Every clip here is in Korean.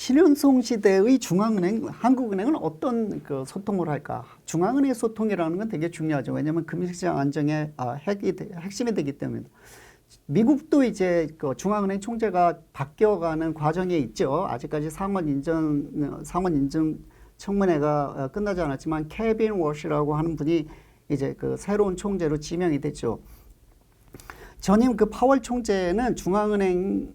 신현송 시대의 중앙은행, 한국은행은 어떤 그 소통을 할까? 중앙은행 소통이라는 건 되게 중요하죠. 왜냐하면 금융시장 안정의 핵심이 되기 때문에. 미국도 이제 그 중앙은행 총재가 바뀌어가는 과정에 있죠. 아직까지 상원 인증 청문회가 끝나지 않았지만 케빈 워시라고 하는 분이 이제 그 새로운 총재로 지명이 됐죠. 전임 그 파월 총재는 중앙은행의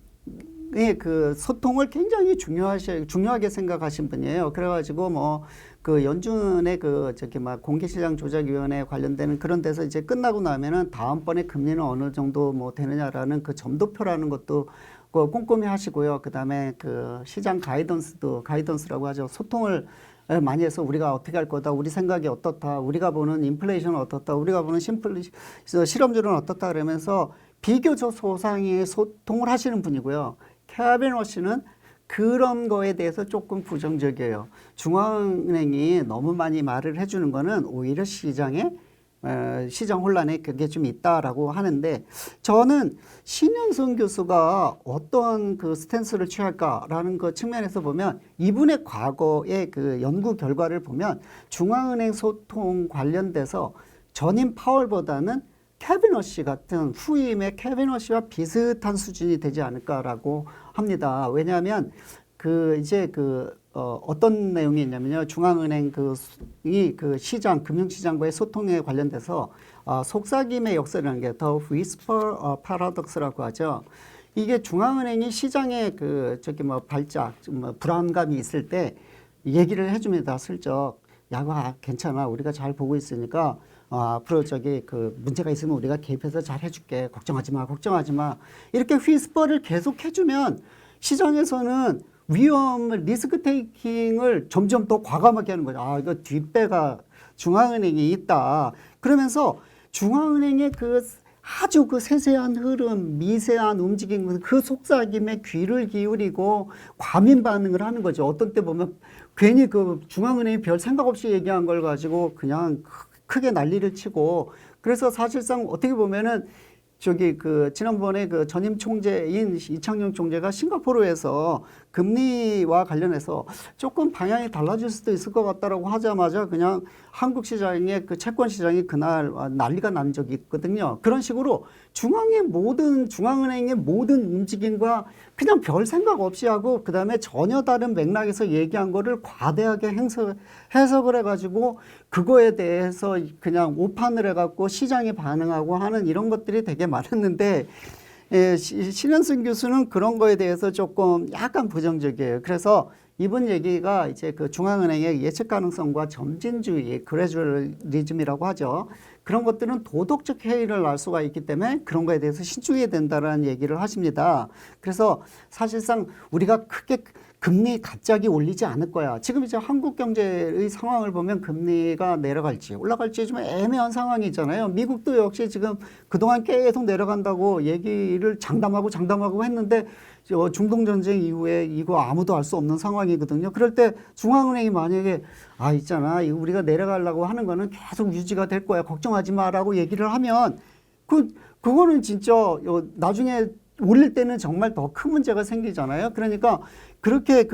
그 소통을 굉장히 중요하게 생각하신 분이에요. 그래가지고 뭐 그 연준의 그 저기 막 공개시장 조작위원회 관련되는 그런 데서 이제 끝나고 나면은 다음번에 금리는 어느 정도 뭐 되느냐라는 그 점도표라는 것도 그 꼼꼼히 하시고요. 그 다음에 그 시장 가이던스라고 하죠. 소통을 많이 해서 우리가 어떻게 할 거다, 우리 생각이 어떻다, 우리가 보는 인플레이션은 어떻다, 우리가 보는 실업률은 어떻다 그러면서 비교적 소상히 소통을 하시는 분이고요. 케빈 워시는 그런 거에 대해서 조금 부정적이에요. 중앙은행이 너무 많이 말을 해주는 거는 오히려 시장 혼란에 그게 좀 있다라고 하는데, 저는 신현승 교수가 어떤 그 스탠스를 취할까라는 그 측면에서 보면 이분의 과거의 그 연구 결과를 보면 중앙은행 소통 관련돼서 전임 파월보다는 케빈 워시 같은 후임의 케빈 워시와 비슷한 수준이 되지 않을까라고 합니다. 왜냐하면 그 이제 어떤 내용이 있냐면요. 중앙은행 그 시장, 금융시장과의 소통에 관련돼서 속삭임의 역설이라는 게 더 위스퍼 파라독스라고 하죠. 이게 중앙은행이 시장에 그 저기 뭐 발작, 뭐 불안감이 있을 때 얘기를 해줍니다. 슬쩍. 야, 괜찮아. 우리가 잘 보고 있으니까 앞으로 저기 그 문제가 있으면 우리가 개입해서 잘 해줄게. 걱정하지 마, 걱정하지 마. 이렇게 휘스퍼를 계속 해주면 시장에서는 리스크 테이킹을 점점 더 과감하게 하는 거죠. 이거 뒷배가 중앙은행이 있다. 그러면서 중앙은행의 그 아주 그 세세한 흐름, 미세한 움직임, 그 속삭임에 귀를 기울이고 과민 반응을 하는 거죠. 어떤 때 보면 괜히 그 중앙은행이 별 생각 없이 얘기한 걸 가지고 그냥 크게 난리를 치고, 그래서 사실상 어떻게 보면은 저기 그 지난번에 그 전임 총재인 이창용 총재가 싱가포르에서 금리와 관련해서 조금 방향이 달라질 수도 있을 것 같다라고 하자마자 그냥 한국 시장의 그 채권 시장이 그날 난리가 난 적이 있거든요. 그런 식으로 중앙은행의 모든 움직임과 그냥 별 생각 없이 하고 그다음에 전혀 다른 맥락에서 얘기한 거를 과대하게 해석을 해가지고 그거에 대해서 그냥 오판을 해갖고 시장이 반응하고 하는 이런 것들이 되게 많았는데, 신현승 교수는 그런 거에 대해서 조금 약간 부정적이에요. 그래서 이번 얘기가 이제 그 중앙은행의 예측 가능성과 점진주의, 그레주얼리즘이라고 하죠. 그런 것들은 도덕적 해이를 날 수가 있기 때문에 그런 거에 대해서 신중해야 된다라는 얘기를 하십니다. 그래서 사실상 우리가 크게 금리 갑자기 올리지 않을 거야. 지금 이제 한국 경제의 상황을 보면 금리가 내려갈지 올라갈지 좀 애매한 상황이잖아요. 미국도 역시 지금 그동안 계속 내려간다고 얘기를 장담하고 했는데 중동전쟁 이후에 이거 아무도 알 수 없는 상황이거든요. 그럴 때 중앙은행이 만약에 있잖아, 이거 우리가 내려가려고 하는 거는 계속 유지가 될 거야. 걱정하지 마라고 얘기를 하면 그거는 진짜 나중에 올릴 때는 정말 더 큰 문제가 생기잖아요. 그러니까 그렇게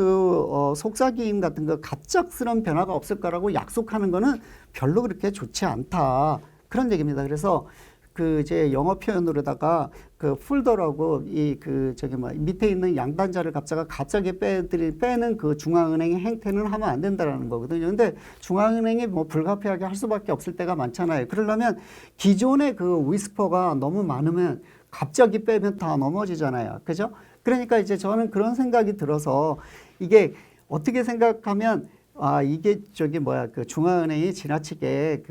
속삭임 같은 거 갑작스러운 변화가 없을 거라고 약속하는 거는 별로 그렇게 좋지 않다. 그런 얘기입니다. 그래서 이제 영어 표현으로다가 폴더라고 밑에 있는 양단자를 갑자기 빼는 그 중앙은행의 행태는 하면 안 된다라는 거거든요. 근데 중앙은행이 뭐 불가피하게 할 수밖에 없을 때가 많잖아요. 그러려면 기존의 그 위스퍼가 너무 많으면 갑자기 빼면 다 넘어지잖아요. 그죠? 그러니까 이제 저는 그런 생각이 들어서 이게 어떻게 생각하면 이게 중앙은행이 지나치게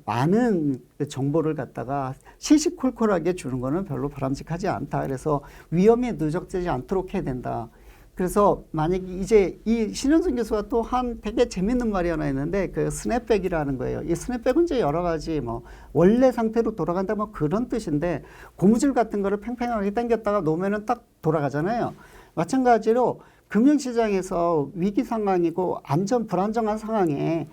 많은 정보를 갖다가 시시콜콜하게 주는 거는 별로 바람직하지 않다. 그래서 위험이 누적되지 않도록 해야 된다. 그래서 만약에 이제 이 신현승 교수가 또 한 되게 재밌는 말이 하나 있는데 스냅백이라는 거예요. 이 스냅백은 이제 여러 가지 원래 상태로 돌아간다 그런 뜻인데, 고무줄 같은 거를 팽팽하게 당겼다가 놓으면은 딱 돌아가잖아요. 마찬가지로 금융시장에서 위기 상황이고 불안정한 상황에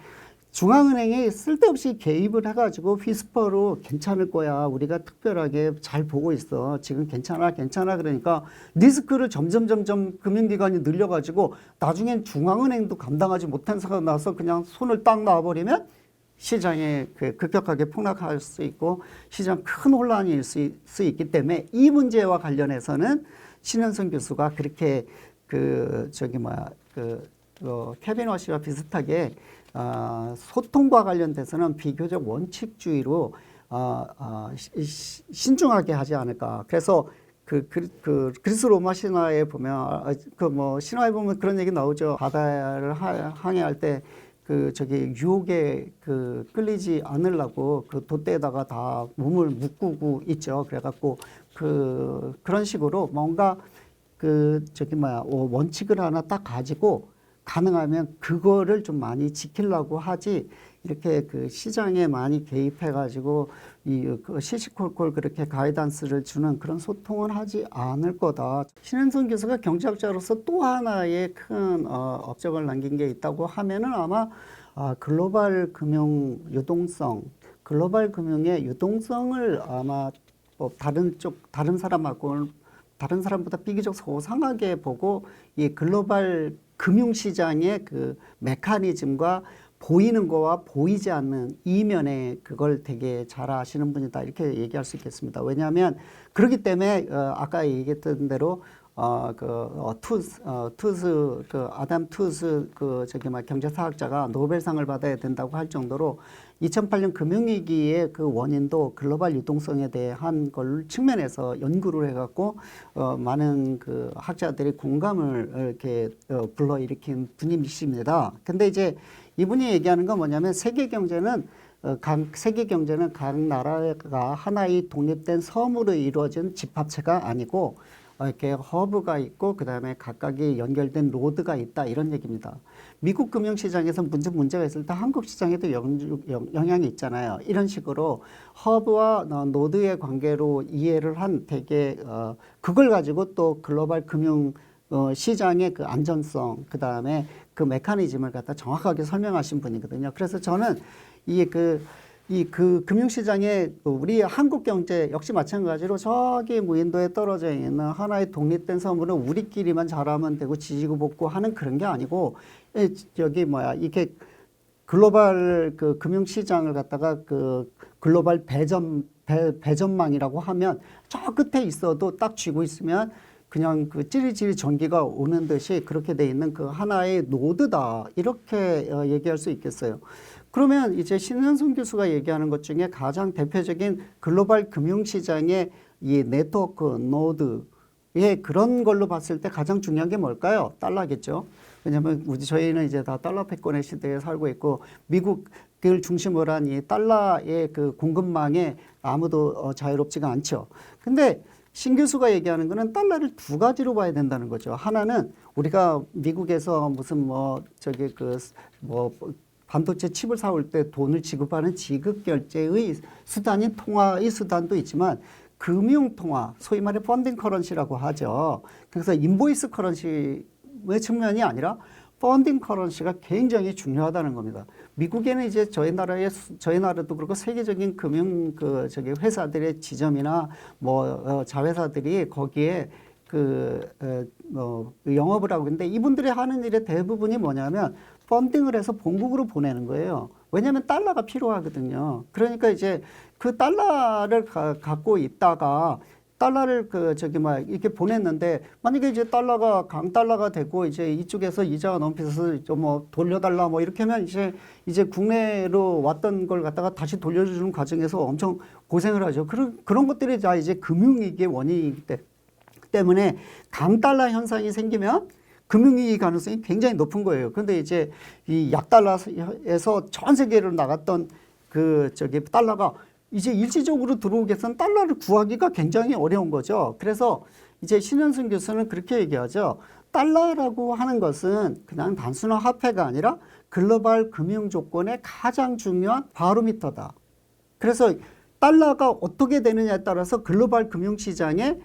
중앙은행이 쓸데없이 개입을 해가지고 휘스퍼로 괜찮을 거야. 우리가 특별하게 잘 보고 있어. 지금 괜찮아, 괜찮아. 그러니까 리스크를 점점 금융기관이 늘려가지고 나중엔 중앙은행도 감당하지 못한 사가 나서 그냥 손을 딱 놔버리면 시장에 급격하게 폭락할 수 있고 시장 큰 혼란이 일 수 있기 때문에 이 문제와 관련해서는 신현승 교수가 그렇게 케빈 워시와 비슷하게 소통과 관련돼서는 비교적 원칙주의로 신중하게 하지 않을까. 그래서 그리스 로마 신화에 보면 신화에 보면 그런 얘기 나오죠. 바다를 항해할 때 유혹에 끌리지 않으려고 그 돛대에다가 다 몸을 묶고 있죠. 그래갖고 그런 식으로 뭔가 원칙을 하나 딱 가지고 가능하면 그거를 좀 많이 지키려고 하지, 이렇게 시장에 많이 개입해가지고 시시콜콜 그렇게 가이던스를 주는 그런 소통은 하지 않을 거다. 신현승 교수가 경제학자로서 또 하나의 큰 업적을 남긴 게 있다고 하면은 아마 글로벌 금융 유동성, 글로벌 금융의 유동성을 아마 다른 사람보다 비교적 소상하게 보고 이 글로벌 금융시장의 메커니즘과 보이는 거와 보이지 않는 이면에 그걸 되게 잘 아시는 분이다, 이렇게 얘기할 수 있겠습니다. 왜냐하면 그렇기 때문에 아까 얘기했던 대로 아담 투스 경제사학자가 노벨상을 받아야 된다고 할 정도로 2008년 금융위기의 그 원인도 글로벌 유동성에 대한 걸 측면에서 연구를 해갖고 많은 학자들이 공감을 이렇게 불러일으킨 분이십니다. 근데 이제 이분이 얘기하는 건 뭐냐면 세계 경제는 각 나라가 하나의 독립된 섬으로 이루어진 집합체가 아니고 이렇게 허브가 있고 그다음에 각각이 연결된 로드가 있다, 이런 얘기입니다. 미국 금융시장에서 문제가 있을 때 한국 시장에도 영향이 있잖아요. 이런 식으로 허브와 노드의 관계로 이해를 한 되게 그걸 가지고 또 글로벌 금융 시장의 그 안전성, 그다음에 그 메커니즘을 갖다 정확하게 설명하신 분이거든요. 그래서 저는 이 금융시장에 우리 한국 경제 역시 마찬가지로 저기 무인도에 떨어져 있는 하나의 독립된 섬으로 우리끼리만 잘하면 되고 지지고 볶고 하는 그런 게 아니고, 이게 글로벌 금융시장을 갖다가 글로벌 배전망이라고 하면 저 끝에 있어도 딱 쥐고 있으면 그냥 찌리찌리 전기가 오는 듯이 그렇게 돼 있는 하나의 노드다, 이렇게 얘기할 수 있겠어요. 그러면 이제 신현승 교수가 얘기하는 것 중에 가장 대표적인 글로벌 금융시장의 이 네트워크 노드의 그런 걸로 봤을 때 가장 중요한 게 뭘까요? 달러겠죠. 왜냐하면 저희는 이제 다 달러 패권의 시대에 살고 있고 미국을 중심으로 한 이 달러의 공급망에 아무도 자유롭지가 않죠. 근데 신 교수가 얘기하는 거는 달러를 두 가지로 봐야 된다는 거죠. 하나는 우리가 미국에서 무슨 반도체 칩을 사올 때 돈을 지급하는 지급 결제의 수단인 통화의 수단도 있지만 금융 통화, 소위 말해 펀딩 커런시라고 하죠. 그래서 인보이스 커런시의 측면이 아니라 펀딩 커런시가 굉장히 중요하다는 겁니다. 미국에는 이제 저희 나라도 그렇고 세계적인 금융 회사들의 지점이나 자회사들이 거기에 영업을 하고 있는데, 이분들이 하는 일의 대부분이 뭐냐면 펀딩을 해서 본국으로 보내는 거예요. 왜냐하면 달러가 필요하거든요. 그러니까 이제 그 달러를 갖고 있다가 달러를 이렇게 보냈는데, 만약에 이제 달러가 강달러가 되고 이제 이쪽에서 이자가 너무 비싸서 좀 돌려달라 이렇게 하면 이제 국내로 왔던 걸 갖다가 다시 돌려주는 과정에서 엄청 고생을 하죠. 그런 것들이 다 이제 금융위기의 원인이기 때문에 강달러 현상이 생기면 금융위기 가능성이 굉장히 높은 거예요. 그런데 이제 이 약달러에서 전 세계로 나갔던 달러가 이제 일시적으로 들어오기 위해서는 달러를 구하기가 굉장히 어려운 거죠. 그래서 이제 신현승 교수는 그렇게 얘기하죠. 달러라고 하는 것은 그냥 단순한 화폐가 아니라 글로벌 금융 조건의 가장 중요한 바로미터다. 그래서 달러가 어떻게 되느냐에 따라서 글로벌 금융시장의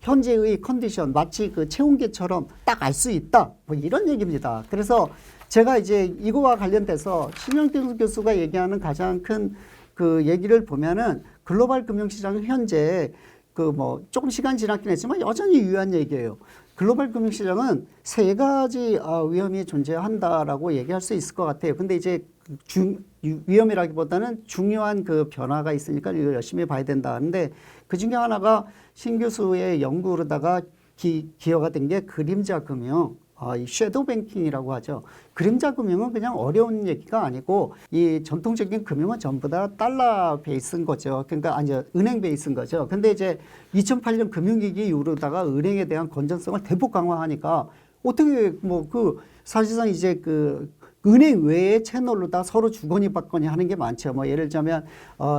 현재의 컨디션, 마치 체온계처럼 딱 알 수 있다. 이런 얘기입니다. 그래서 제가 이제 이거와 관련돼서 신영태 교수가 얘기하는 가장 큰 그 얘기를 보면은 글로벌 금융시장은 현재 그 뭐 조금 시간 지났긴 했지만 여전히 유효한 얘기예요. 글로벌 금융시장은 세 가지 위험이 존재한다라고 얘기할 수 있을 것 같아요. 근데 이제 위험이라기보다는 중요한 그 변화가 있으니까 이걸 열심히 봐야 된다. 근데 그 중에 하나가 신 교수의 연구로다가 기여가 된 게 그림자 금융. 이 섀도우 뱅킹이라고 하죠. 그림자 금융은 그냥 어려운 얘기가 아니고 이 전통적인 금융은 전부 다 달러 베이스인 거죠. 그러니까 아니 은행 베이스인 거죠. 근데 이제 2008년 금융위기 이후로다가 은행에 대한 건전성을 대폭 강화하니까 어떻게 뭐 그 사실상 이제 그 은행 외의 채널로 다 서로 주거니 받거니 하는 게 많죠. 뭐 예를 들자면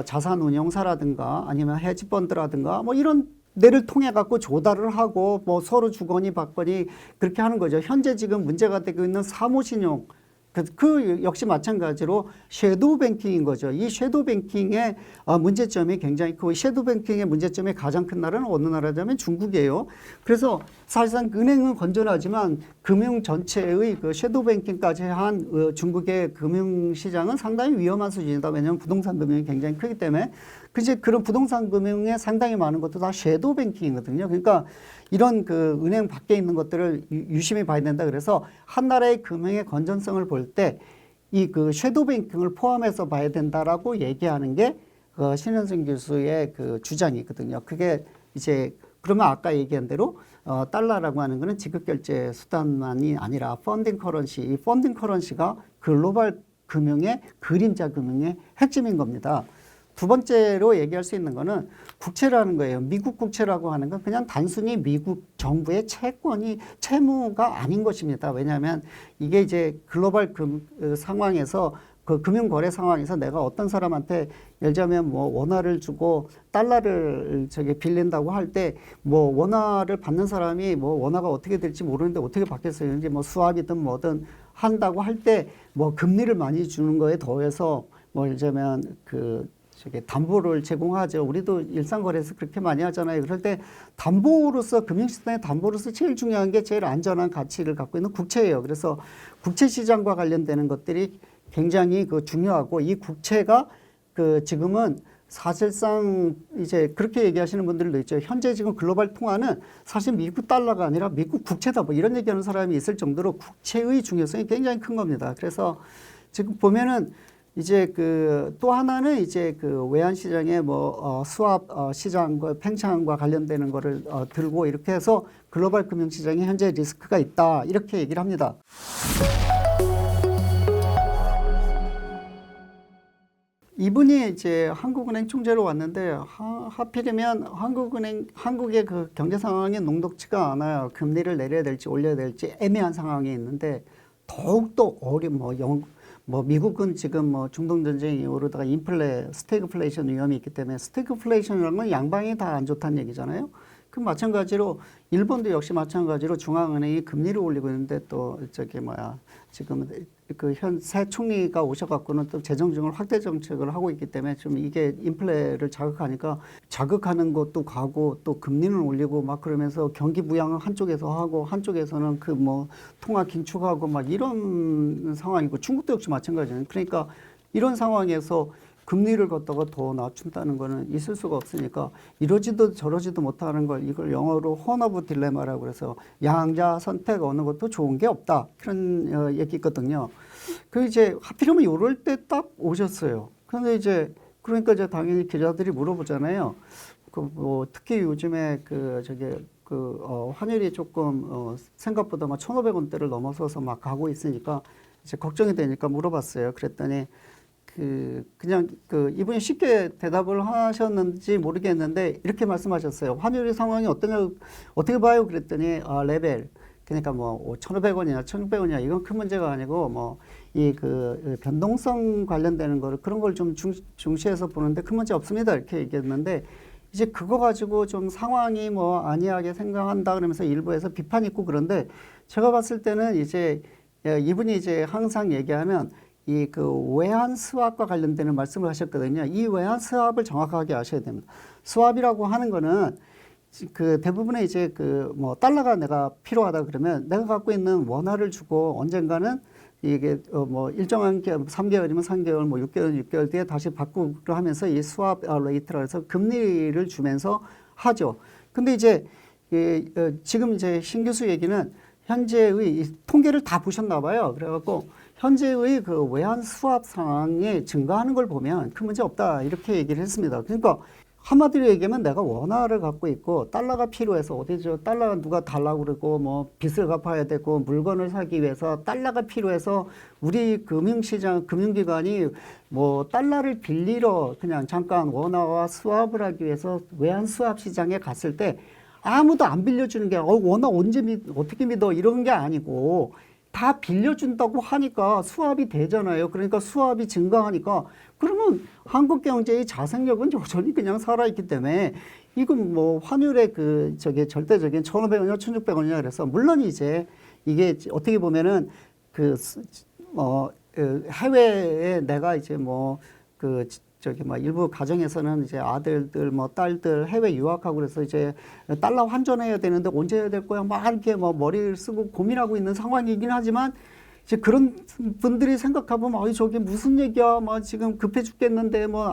자산 운용사라든가 아니면 헤지펀드라든가 뭐 이런 내를 통해 갖고 조달을 하고 뭐 서로 주거니 받거니 그렇게 하는 거죠. 현재 지금 문제가 되고 있는 사모신용 그 역시 마찬가지로 섀도우 뱅킹인 거죠. 이 섀도우 뱅킹의 문제점이 굉장히 크고 섀도우 뱅킹의 문제점이 가장 큰 나라는 어느 나라냐면 중국이에요. 그래서 사실상 은행은 건전하지만 금융 전체의 그 섀도우 뱅킹까지 한 중국의 금융 시장은 상당히 위험한 수준이다. 왜냐하면 부동산 금융이 굉장히 크기 때문에 그치 그런 부동산 금융에 상당히 많은 것도 다 섀도우 뱅킹이거든요. 그러니까 이런 그 은행 밖에 있는 것들을 유심히 봐야 된다. 그래서 한 나라의 금융의 건전성을 볼 때 이 그 섀도우 뱅킹을 포함해서 봐야 된다라고 얘기하는 게 신현승 교수의 그 주장이거든요. 그게 이제 그러면 아까 얘기한 대로 달러라고 하는 거는 지급 결제 수단만이 아니라 펀딩 커런시, 이 펀딩 커런시가 글로벌 금융의 그림자 금융의 핵심인 겁니다. 두 번째로 얘기할 수 있는 거는 국채라는 거예요. 미국 국채라고 하는 건 그냥 단순히 미국 정부의 채무가 아닌 것입니다. 왜냐하면 이게 이제 글로벌 상황에서 그 금융거래 상황에서 내가 어떤 사람한테 예를 들자면 뭐 원화를 주고 달러를 빌린다고 할 때 뭐 원화를 받는 사람이 뭐 원화가 어떻게 될지 모르는데 어떻게 받겠어요. 이제 뭐 수합이든 뭐든 한다고 할 때 뭐 금리를 많이 주는 거에 더해서 뭐 예를 들자면 담보를 제공하죠. 우리도 일상거래에서 그렇게 많이 하잖아요. 그럴 때 담보로서 금융시장의 담보로서 제일 중요한 게 제일 안전한 가치를 갖고 있는 국채예요. 그래서 국채 시장과 관련되는 것들이 굉장히 중요하고 이 국채가 지금은 사실상 이제 그렇게 얘기하시는 분들도 있죠. 현재 지금 글로벌 통화는 사실 미국 달러가 아니라 미국 국채다 뭐 이런 얘기하는 사람이 있을 정도로 국채의 중요성이 굉장히 큰 겁니다. 그래서 지금 보면은 이제 또 하나는 이제 외환 시장의 수합 시장과 팽창과 관련되는 거를 들고 이렇게 해서 글로벌 금융 시장에 현재 리스크가 있다 이렇게 얘기를 합니다. 이분이 이제 한국은행 총재로 왔는데 하필이면 한국의 그 경제 상황이 녹록지가 않아요. 금리를 내려야 될지 올려야 될지 애매한 상황이 있는데 더욱더 미국은 지금 중동 전쟁 이후로다가 스태그플레이션 위험이 있기 때문에 스태그플레이션이라는 건 양방이 다 안 좋다는 얘기잖아요. 그 마찬가지로 일본도 역시 마찬가지로 중앙은행이 금리를 올리고 있는데 또 지금 새 총리가 오셔갖고는 또 재정정을 확대 정책을 하고 있기 때문에 좀 이게 인플레를 자극하니까 자극하는 것도 가고 또 금리는 올리고 막 그러면서 경기 부양은 한쪽에서 하고 한쪽에서는 통화 긴축하고 막 이런 상황이고 중국도 역시 마찬가지예요. 그러니까 이런 상황에서 금리를 걷다가 더 낮춘다는 거는 있을 수가 없으니까 이러지도 저러지도 못하는 걸 이걸 영어로 혼오브 딜레마라고 그래서 양자 선택 어느 것도 좋은 게 없다. 그런 얘기거든요. 이제 하필이면 이럴 때 딱 오셨어요. 그런데 그러니까 당연히 기자들이 물어보잖아요. 특히 요즘에 환율이 조금 생각보다 1,500원대를 넘어서서 막 가고 있으니까 이제 걱정이 되니까 물어봤어요. 그랬더니 그냥 이분이 쉽게 대답을 하셨는지 모르겠는데 이렇게 말씀하셨어요. 환율의 상황이 어떻게 봐요? 그랬더니 레벨 그러니까 1,500원이나 1,600원이나 이건 큰 문제가 아니고 변동성 관련되는 거를 그런 걸 좀 중시해서 보는데 큰 문제 없습니다. 이렇게 얘기했는데 이제 그거 가지고 좀 상황이 아니하게 생각한다 그러면서 일부에서 비판이 있고 그런데 제가 봤을 때는 이분이 항상 얘기하면 외환 수합과 관련되는 말씀을 하셨거든요. 이 외환 수합을 정확하게 아셔야 됩니다. 수합이라고 하는 거는 대부분의 달러가 내가 필요하다 그러면 내가 갖고 있는 원화를 주고 언젠가는 이게 뭐 일정한 3개월이면 3개월, 뭐 6개월 뒤에 다시 바꾸기로 하면서 이 스왑 레이트라 해서 금리를 주면서 하죠. 근데 이제 지금 이제 신 교수 얘기는 현재의 이 통계를 다 보셨나 봐요. 그래갖고 현재의 그 외환 수합 상황이 증가하는 걸 보면 큰 문제 없다 이렇게 얘기를 했습니다. 그러니까 한마디로 얘기하면 내가 원화를 갖고 있고 달러가 필요해서 어디죠? 달러가 누가 달라고 그러고 뭐 빚을 갚아야 되고 물건을 사기 위해서 달러가 필요해서 우리 금융시장, 금융기관이 뭐 달러를 빌리러 그냥 잠깐 원화와 수합을 하기 위해서 외환 수합 시장에 갔을 때 아무도 안 빌려주는 게 원화 언제 어떻게 믿어 이런 게 아니고 다 빌려준다고 하니까 수합이 되잖아요. 그러니까 수합이 증가하니까 그러면 한국 경제의 자생력은 여전히 그냥 살아있기 때문에 이건 뭐 환율의 그 저게 절대적인 1,500원이냐 1,600원이냐 그래서 물론 이제 이게 어떻게 보면은 해외에 내가 이제 일부 가정에서는 이제 아들들 뭐 딸들 해외 유학하고 그래서 이제 달러 환전해야 되는데 언제 해야 될 거야 막 이렇게 뭐 머리를 쓰고 고민하고 있는 상황이긴 하지만 이제 그런 분들이 생각해보면 저게 무슨 얘기야 막 지금 급해 죽겠는데 뭐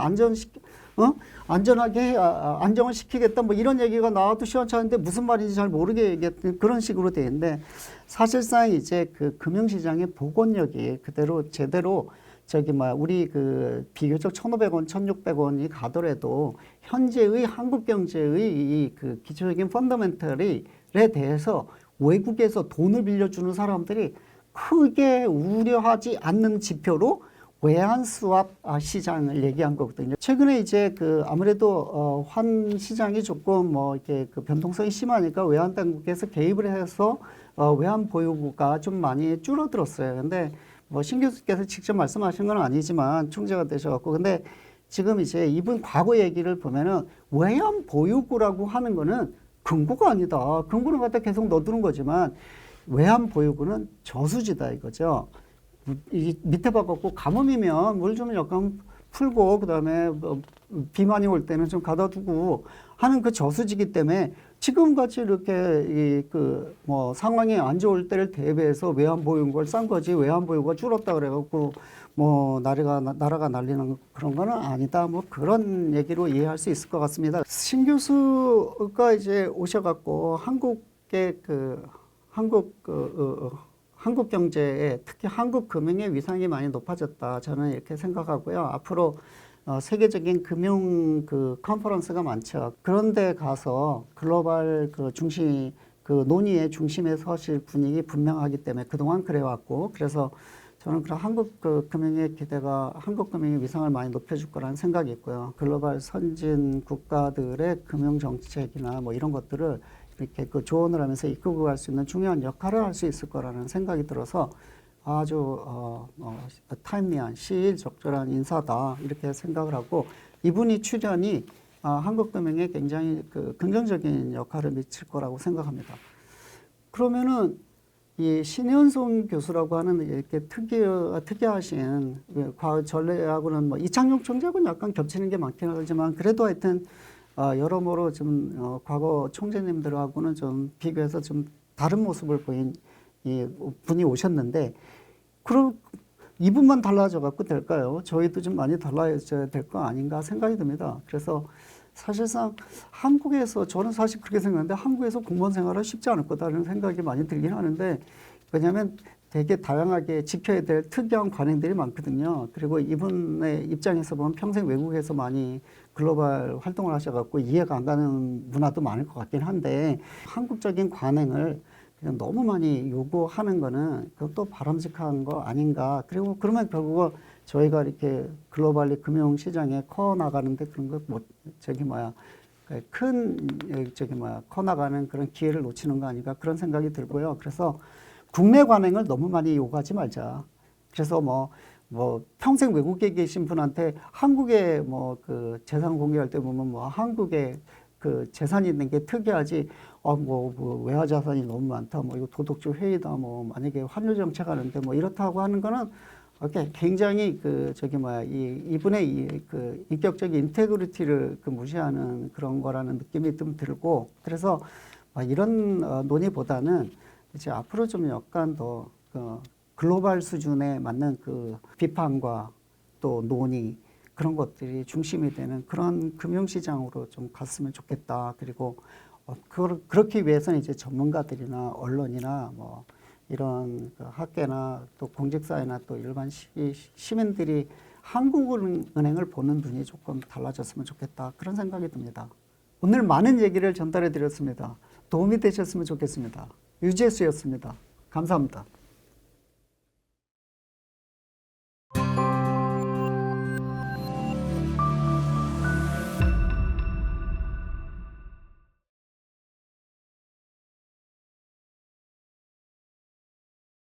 안전하게 안정을 시키겠다 뭐 이런 얘기가 나와도 시원찮은데 무슨 말인지 잘 모르게 얘기했던 그런 식으로 돼 있는데 사실상 이제 그 금융시장의 복원력이 그대로 제대로 우리 그 비교적 1,500원, 1,600원이 가더라도 현재의 한국 경제의 이 그 기초적인 펀더멘털에 대해서 외국에서 돈을 빌려주는 사람들이 크게 우려하지 않는 지표로 외환 수합 시장을 얘기한 거거든요. 최근에 이제 아무래도 환 시장이 조금 이렇게 그 변동성이 심하니까 외환 당국에서 개입을 해서 외환 보유고가 좀 많이 줄어들었어요. 근데 신 교수께서 직접 말씀하신 건 아니지만 총재가 되셔갖고 근데 지금 이제 이분 과거 얘기를 보면은 외환 보유고라고 하는 거는 근거가 아니다. 근거는 갖다 계속 넣어두는 거지만 외환 보유고는 저수지다 이거죠. 이 밑에 봐갖고 가뭄이면 물 좀 약간 풀고 그다음에 비 많이 올 때는 좀 가다 두고 하는 그 저수지기 때문에 지금같이 이렇게 상황이 안 좋을 때를 대비해서 외환 보유고를 싼 거지 외환 보유고가 줄었다 그래갖고 나라가 난리는 그런 거는 아니다. 그런 얘기로 이해할 수 있을 것 같습니다. 신 교수가 이제 오셔갖고 한국 경제에 특히 한국 금융의 위상이 많이 높아졌다. 저는 이렇게 생각하고요. 앞으로 세계적인 금융 컨퍼런스가 많죠. 그런데 가서 글로벌 논의의 중심에 서실 분위기 분명하기 때문에 그동안 그래왔고 그래서 저는 그런 한국 금융의 기대가 한국 금융의 위상을 많이 높여줄 거라는 생각이 있고요. 글로벌 선진 국가들의 금융 정책이나 이런 것들을 이렇게 조언을 하면서 이끌고 갈 수 있는 중요한 역할을 할 수 있을 거라는 생각이 들어서 아주 타임리한 시일 적절한 인사다 이렇게 생각을 하고 이분이 출연이 한국 금융에 굉장히 긍정적인 역할을 미칠 거라고 생각합니다. 그러면은 이 신현송 교수라고 하는 이렇게 특이하신 전례하고는 이창용 총재하고는 약간 겹치는 게 많긴 하지만 그래도 하여튼 여러모로 좀 과거 총재님들하고는 좀 비교해서 좀 다른 모습을 보인 이 분이 오셨는데 그럼 이분만 달라져 갖고 될까요? 저희도 좀 많이 달라져야 될 거 아닌가 생각이 듭니다. 그래서 사실상 한국에서 저는 사실 그렇게 생각하는데 한국에서 공무원 생활은 쉽지 않을 거다라는 생각이 많이 들긴 하는데 왜냐하면 되게 다양하게 지켜야 될 특이한 관행들이 많거든요. 그리고 이분의 입장에서 보면 평생 외국에서 많이 글로벌 활동을 하셔갖고 이해가 안 가는 문화도 많을 것 같긴 한데 한국적인 관행을 그냥 너무 많이 요구하는 거는 그것도 바람직한 거 아닌가. 그리고 그러면 결국 저희가 이렇게 글로벌리 금융시장에 커 나가는데 그런 거 커 나가는 그런 기회를 놓치는 거 아닌가 그런 생각이 들고요. 그래서 국내 관행을 너무 많이 요구하지 말자. 그래서 평생 외국에 계신 분한테 한국에 재산 공개할 때 보면 한국에 재산이 있는 게 특이하지, 외화 자산이 너무 많다, 이거 도덕적 회의다, 만약에 환율 정책하는데 이렇다고 하는 거는 굉장히 이분의 인격적인 인테그리티를 무시하는 그런 거라는 느낌이 좀 들고, 그래서 이런 논의보다는 이제 앞으로 좀 약간 더 글로벌 수준에 맞는 그 비판과 또 논의 그런 것들이 중심이 되는 그런 금융시장으로 좀 갔으면 좋겠다. 그리고 그렇기 위해서는 이제 전문가들이나 언론이나 뭐 이런 그 학계나 또 공직사회나 또 일반 시민들이 한국은행을 보는 눈이 조금 달라졌으면 좋겠다. 그런 생각이 듭니다. 오늘 많은 얘기를 전달해 드렸습니다. 도움이 되셨으면 좋겠습니다. 유재수였습니다. 감사합니다.